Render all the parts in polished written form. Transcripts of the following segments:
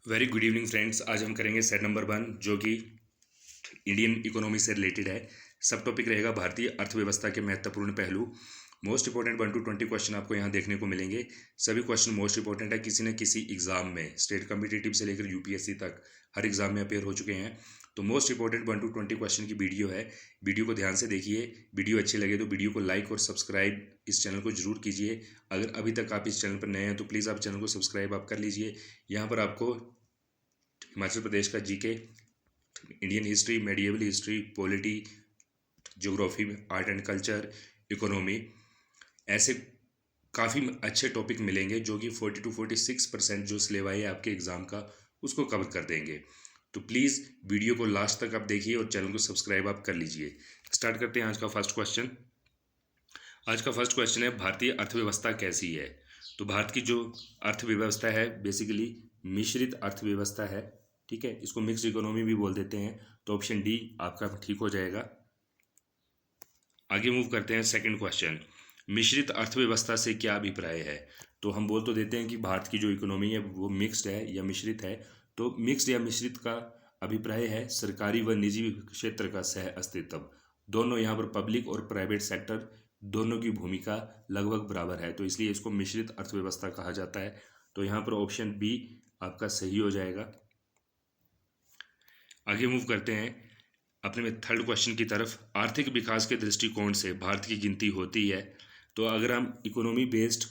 Very good evening friends. आज हम करेंगे सेट नंबर 1 जो कि इंडियन इकोनॉमी से रिलेटेड है। सब टॉपिक रहेगा भारतीय अर्थव्यवस्था के महत्वपूर्ण पहलू। मोस्ट इंपॉर्टेंट 1 to 20 क्वेश्चन आपको यहाँ देखने को मिलेंगे। सभी क्वेश्चन मोस्ट इंपॉर्टेंट है, किसी न किसी एग्जाम में स्टेट कॉम्पिटिटिव से लेकर यूपीएससी तक हर एग्जाम में अपेयर हो चुके हैं। तो मोस्ट इंपॉर्टेंट 1 to 20 क्वेश्चन की वीडियो है। वीडियो को ध्यान से देखिए। वीडियो अच्छी लगे तो वीडियो को लाइक और सब्सक्राइब इस चैनल को जरूर कीजिए। अगर अभी तक आप इस चैनल पर नए हैं तो प्लीज़ आप चैनल को सब्सक्राइब आप कर लीजिए। यहाँ पर आपको हिमाचल प्रदेश का GK, Indian history, medieval history, polity, geography, art and culture, economy, ऐसे काफ़ी अच्छे टॉपिक मिलेंगे जो कि 40 to 46% जो सिलेबस है आपके एग्ज़ाम का उसको कवर कर देंगे। तो प्लीज़ वीडियो को लास्ट तक आप देखिए और चैनल को सब्सक्राइब आप कर लीजिए। स्टार्ट करते हैं आज का फर्स्ट क्वेश्चन। आज का फर्स्ट क्वेश्चन है, भारतीय अर्थव्यवस्था कैसी है? तो भारत की जो अर्थव्यवस्था है बेसिकली मिश्रित अर्थव्यवस्था है। ठीक है, इसको मिक्स्ड इकोनॉमी भी बोल देते हैं। तो ऑप्शन डी आपका ठीक हो जाएगा। आगे मूव करते हैं सेकंड क्वेश्चन। मिश्रित अर्थव्यवस्था से क्या अभिप्राय है? तो हम बोल तो देते हैं कि भारत की जो इकोनॉमी है वो मिक्स्ड है या मिश्रित है। तो मिक्स्ड या मिश्रित का अभिप्राय है सरकारी व निजी क्षेत्र का सह अस्तित्व। दोनों यहाँ पर पब्लिक और प्राइवेट सेक्टर दोनों की भूमिका लगभग बराबर है, तो इसलिए इसको मिश्रित अर्थव्यवस्था कहा जाता है। तो यहाँ पर ऑप्शन बी आपका सही हो जाएगा। आगे मूव करते हैं अपने में थर्ड क्वेश्चन की तरफ। आर्थिक विकास के दृष्टिकोण से भारत की गिनती होती है। तो अगर हम इकोनॉमी बेस्ड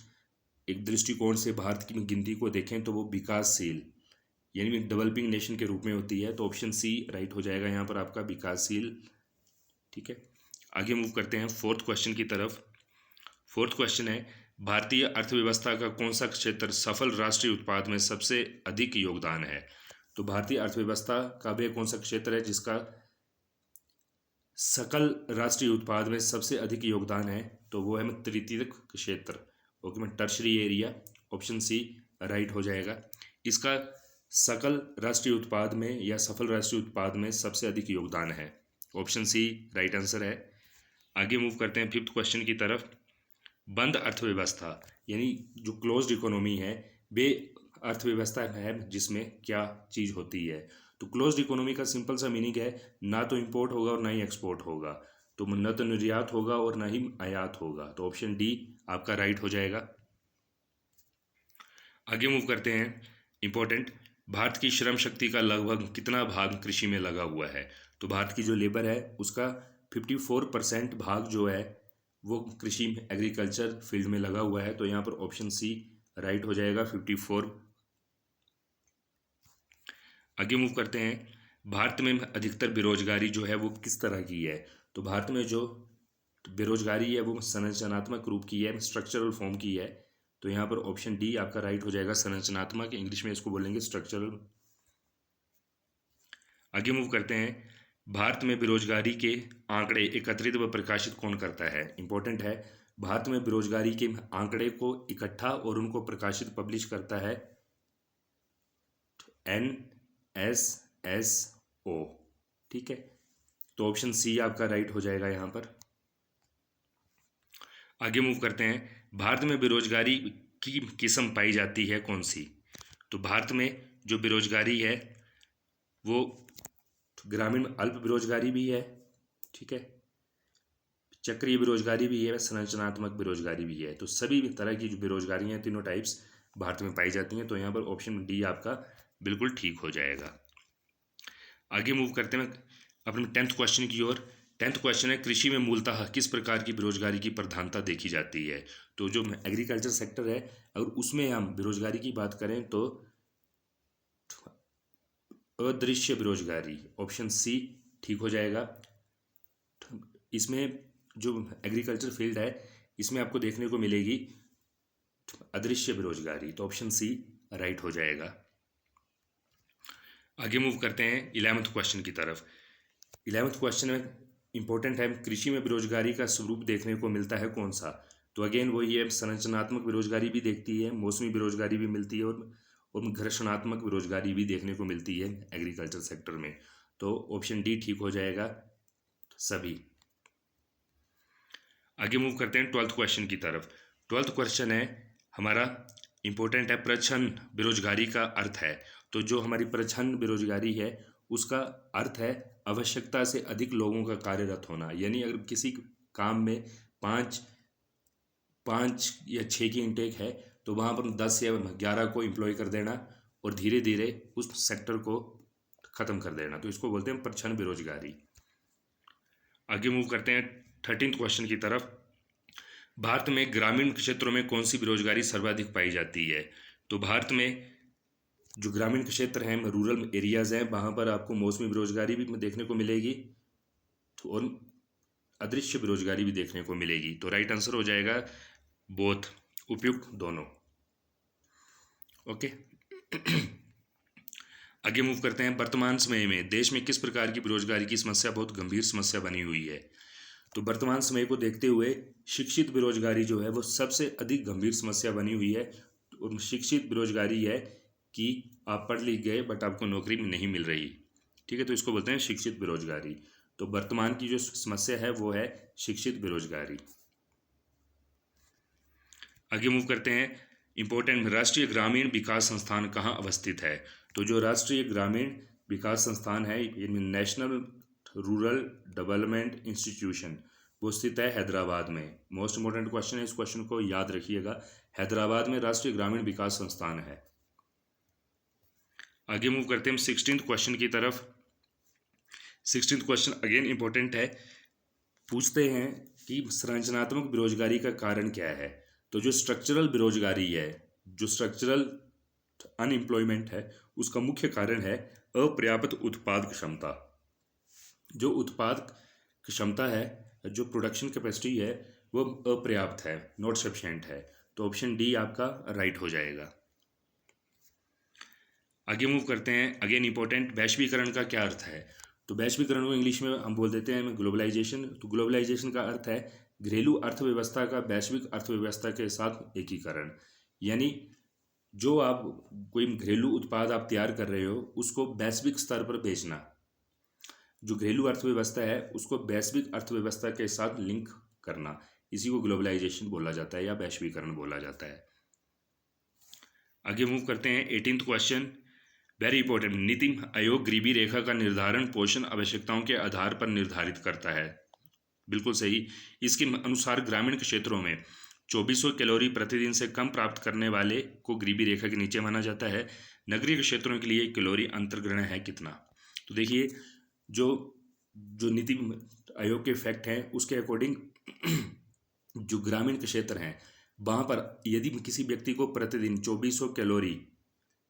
एक दृष्टिकोण से भारत की गिनती को देखें तो वो विकासशील यानी डेवलपिंग नेशन के रूप में होती है। तो ऑप्शन सी राइट हो जाएगा यहाँ पर आपका, विकासशील। ठीक है, आगे मूव करते हैं फोर्थ क्वेश्चन की तरफ। फोर्थ क्वेश्चन है, भारतीय अर्थव्यवस्था का कौन सा क्षेत्र सफल राष्ट्रीय उत्पाद में सबसे अधिक योगदान है? तो भारतीय अर्थव्यवस्था का भी कौन सा क्षेत्र है जिसका सकल राष्ट्रीय उत्पाद में सबसे अधिक योगदान है? तो वो है तृतीयक क्षेत्र, ओके मैं tertiary area. Option C right हो जाएगा। इसका सकल राष्ट्रीय उत्पाद में या सफल राष्ट्रीय उत्पाद में सबसे अधिक योगदान है। ऑप्शन सी राइट आंसर है। आगे मूव करते हैं फिफ्थ क्वेश्चन की तरफ। बंद अर्थव्यवस्था यानी जो क्लोज्ड इकोनॉमी है वे अर्थव्यवस्था है जिसमें क्या चीज़ होती है? तो क्लोज्ड इकोनॉमी का सिंपल सा मीनिंग है, ना तो इंपोर्ट होगा और ना ही एक्सपोर्ट होगा। तो न तो निर्यात होगा और ना ही आयात होगा। तो ऑप्शन डी आपका राइट हो जाएगा। आगे मूव करते हैं इंपॉर्टेंट, भारत की श्रम शक्ति का लगभग कितना भाग कृषि में लगा हुआ है? तो भारत की जो लेबर है उसका 54% भाग जो है वो कृषि एग्रीकल्चर फील्ड में लगा हुआ है। तो यहाँ पर ऑप्शन सी राइट हो जाएगा, 54। आगे मूव करते हैं, भारत में अधिकतर बेरोजगारी जो है वो किस तरह की है? तो भारत में जो बेरोजगारी है वो संरचनात्मक रूप की है, स्ट्रक्चरल फॉर्म की है। तो यहाँ पर ऑप्शन डी आपका राइट हो जाएगा, संरचनात्मक। इंग्लिश में इसको बोलेंगे स्ट्रक्चरल। आगे मूव करते हैं, भारत में बेरोजगारी के आंकड़े एकत्रित व प्रकाशित कौन करता है? इंपॉर्टेंट है, भारत में बेरोजगारी के आंकड़े को इकट्ठा और उनको प्रकाशित पब्लिश करता है NSSO। ठीक है, तो ऑप्शन सी आपका राइट हो जाएगा यहाँ पर। आगे मूव करते हैं, भारत में बेरोजगारी की किस्म पाई जाती है कौन सी? तो भारत में जो बेरोजगारी है वो ग्रामीण अल्प बेरोजगारी भी है, ठीक है, चक्रीय बेरोजगारी भी है, संरचनात्मक बेरोजगारी भी है। तो सभी तरह की जो बेरोजगारी हैं तीनों टाइप्स भारत में पाई जाती हैं। तो यहाँ पर ऑप्शन डी आपका बिल्कुल ठीक हो जाएगा। आगे मूव करते हैं अपने 10th क्वेश्चन की ओर। 10th क्वेश्चन है, कृषि में मूलतः किस प्रकार की बेरोजगारी की प्रधानता देखी जाती है? तो जो एग्रीकल्चर सेक्टर है अगर उसमें हम बेरोजगारी की बात करें तो अदृश्य बेरोजगारी, ऑप्शन सी ठीक हो जाएगा। इसमें जो एग्रीकल्चर फील्ड है इसमें आपको देखने को मिलेगी अदृश्य बेरोजगारी। तो ऑप्शन सी राइट हो जाएगा। आगे मूव करते हैं 11th क्वेश्चन की तरफ। 11th क्वेश्चन में इंपॉर्टेंट है, कृषि में बेरोजगारी का स्वरूप देखने को मिलता है कौन सा? तो अगेन वही है, संरचनात्मक बेरोजगारी भी देखती है, मौसमी बेरोजगारी भी मिलती है और घर्षणात्मक बेरोजगारी भी देखने को मिलती है एग्रीकल्चर सेक्टर में। तो ऑप्शन डी ठीक हो जाएगा सभी। आगे मूव करते हैं 12th क्वेश्चन की तरफ। 12th क्वेश्चन है हमारा इंपॉर्टेंट है, प्रच्छन्न बेरोजगारी का अर्थ है। तो जो हमारी प्रच्छन्न बेरोजगारी है उसका अर्थ है आवश्यकता से अधिक लोगों का कार्यरत होना। यानी अगर किसी काम में पाँच पाँच या छः की इनटेक है तो वहाँ पर 10 या 11 को एम्प्लॉय कर देना और धीरे धीरे उस सेक्टर को ख़त्म कर देना, तो इसको बोलते हैं प्रच्छन्न बेरोजगारी। आगे मूव करते हैं 13th क्वेश्चन की तरफ। भारत में ग्रामीण क्षेत्रों में कौन सी बेरोजगारी सर्वाधिक पाई जाती है? तो भारत में जो ग्रामीण क्षेत्र हैं, रूरल एरियाज हैं, वहाँ पर आपको मौसमी बेरोजगारी भी देखने को मिलेगी और अदृश्य बेरोजगारी भी देखने को मिलेगी। तो राइट आंसर हो जाएगा बोथ, उपयुक्त दोनों। ओके आगे मूव करते हैं। वर्तमान समय में देश में किस प्रकार की बेरोजगारी की समस्या बहुत गंभीर समस्या बनी हुई है? तो वर्तमान समय को देखते हुए शिक्षित बेरोजगारी जो है वो सबसे अधिक गंभीर समस्या बनी हुई है। और शिक्षित बेरोजगारी है कि आप पढ़ लिख गए बट आपको नौकरी नहीं मिल रही, ठीक है, तो इसको बोलते हैं शिक्षित बेरोजगारी। तो वर्तमान की जो समस्या है वो है शिक्षित बेरोजगारी। आगे मूव करते हैं। इंपॉर्टेंट, राष्ट्रीय ग्रामीण विकास संस्थान कहाँ अवस्थित है? तो जो राष्ट्रीय ग्रामीण विकास संस्थान है, नेशनल रूरल डेवलपमेंट इंस्टीट्यूशन, वो स्थित है हैदराबाद में। मोस्ट इंपॉर्टेंट क्वेश्चन है, इस क्वेश्चन को याद रखिएगा। हैदराबाद में राष्ट्रीय ग्रामीण विकास संस्थान है। आगे मूव करते हैं 16th क्वेश्चन की तरफ। 16th क्वेश्चन अगेन इंपॉर्टेंट है। पूछते हैं कि संरचनात्मक बेरोजगारी का कारण क्या है? तो जो स्ट्रक्चरल बेरोजगारी है, जो स्ट्रक्चरल अनएम्प्लॉयमेंट है, उसका मुख्य कारण है अपर्याप्त उत्पाद क्षमता। जो उत्पाद क्षमता है, जो प्रोडक्शन कैपेसिटी है, वो अपर्याप्त है, नॉट सफिशिएंट है। तो ऑप्शन डी आपका राइट हो जाएगा। आगे मूव करते हैं। अगेन इंपॉर्टेंट, वैश्वीकरण का क्या अर्थ है? तो वैश्वीकरण को इंग्लिश में हम बोल देते हैं ग्लोबलाइजेशन। तो ग्लोबलाइजेशन का अर्थ है घरेलू अर्थव्यवस्था का वैश्विक अर्थव्यवस्था के साथ एकीकरण। यानी जो आप कोई घरेलू उत्पाद आप तैयार कर रहे हो उसको वैश्विक स्तर पर बेचना। जो घरेलू अर्थव्यवस्था है उसको वैश्विक अर्थव्यवस्था के साथ लिंक करना, इसी को ग्लोबलाइजेशन बोला जाता है या वैश्वीकरण बोला जाता है। आगे मूव करते हैं 18th question, very important. NITI Aayog गरीबी रेखा का निर्धारण पोषण आवश्यकताओं के आधार पर निर्धारित करता है। बिल्कुल सही। इसके अनुसार ग्रामीण क्षेत्रों में 2400 कैलोरी प्रतिदिन से कम प्राप्त करने वाले को गरीबी रेखा के नीचे माना जाता है। नगरीय क्षेत्रों के लिए कैलोरी अंतर्ग्रहण है कितना? तो देखिए, जो नीति आयोग के फैक्ट हैं उसके अकॉर्डिंग जो ग्रामीण क्षेत्र हैं वहाँ पर यदि किसी व्यक्ति को प्रतिदिन 2400 कैलोरी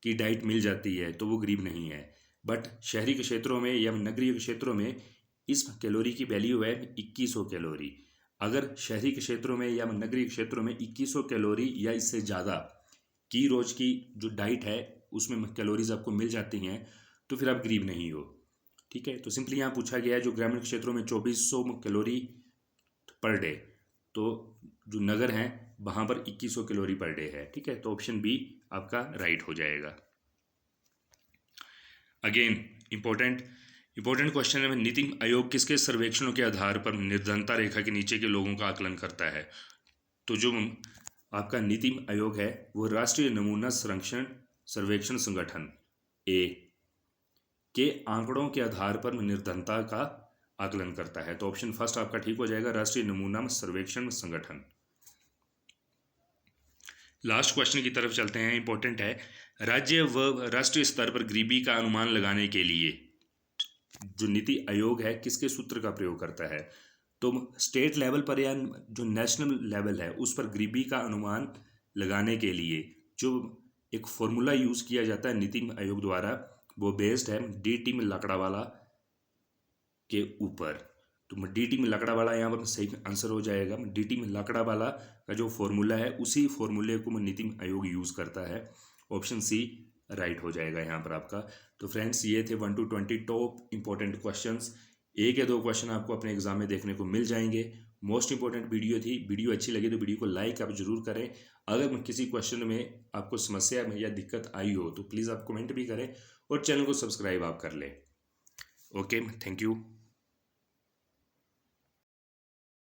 की डाइट मिल जाती है तो वो गरीब नहीं है। बट शहरी क्षेत्रों में या नगरीय क्षेत्रों में इस कैलोरी की वैल्यू है 2100 कैलोरी। अगर शहरी क्षेत्रों में या नगरीय क्षेत्रों में 2100 कैलोरी या इससे ज़्यादा की रोज की जो डाइट है उसमें कैलोरीज आपको मिल जाती हैं तो फिर आप गरीब नहीं हो, ठीक है। तो सिंपली यहाँ पूछा गया है जो ग्रामीण क्षेत्रों में 2400 कैलोरी पर डे, तो जो नगर हैं वहाँ पर 2100 कैलोरी पर डे है, ठीक है। तो ऑप्शन बी आपका राइट हो जाएगा। अगेन इंपॉर्टेंट क्वेश्चन है। नीति आयोग किसके सर्वेक्षणों के आधार पर निर्धनता रेखा के नीचे के लोगों का आकलन करता है? तो जो आपका नीति आयोग है वो राष्ट्रीय नमूना सर्वेक्षण संगठन ए के आंकड़ों के आधार पर निर्धनता का आकलन करता है। तो ऑप्शन फर्स्ट आपका ठीक हो जाएगा, राष्ट्रीय नमूना सर्वेक्षण संगठन। लास्ट क्वेश्चन की तरफ चलते हैं। इंपॉर्टेंट है, राज्य व राष्ट्रीय स्तर पर गरीबी का अनुमान लगाने के लिए जो नीति आयोग है किसके सूत्र का प्रयोग करता है? तो स्टेट लेवल पर या जो नेशनल लेवल है उस पर गरीबी का अनुमान लगाने के लिए जो एक फॉर्मूला यूज किया जाता है नीति आयोग द्वारा वो बेस्ड है डी टीम लाकड़ावाला के ऊपर। तो डी टीम लाकड़ावाला यहाँ पर सही आंसर हो जाएगा। डी टीम लाकड़ावाला का जो फॉर्मूला है उसी फॉर्मूले को नीति आयोग यूज करता है। ऑप्शन सी राइट हो जाएगा यहाँ पर आपका। तो फ्रेंड्स ये थे 1 to 20 टॉप इंपॉर्टेंट क्वेश्चंस। एक या दो क्वेश्चन आपको अपने एग्जाम में देखने को मिल जाएंगे। मोस्ट इंपॉर्टेंट वीडियो थी। वीडियो अच्छी लगी तो वीडियो को लाइक आप जरूर करें। अगर किसी क्वेश्चन में आपको समस्या में या दिक्कत आई हो तो प्लीज़ आप कमेंट भी करें और चैनल को सब्सक्राइब आप कर लें। Okay, thank you.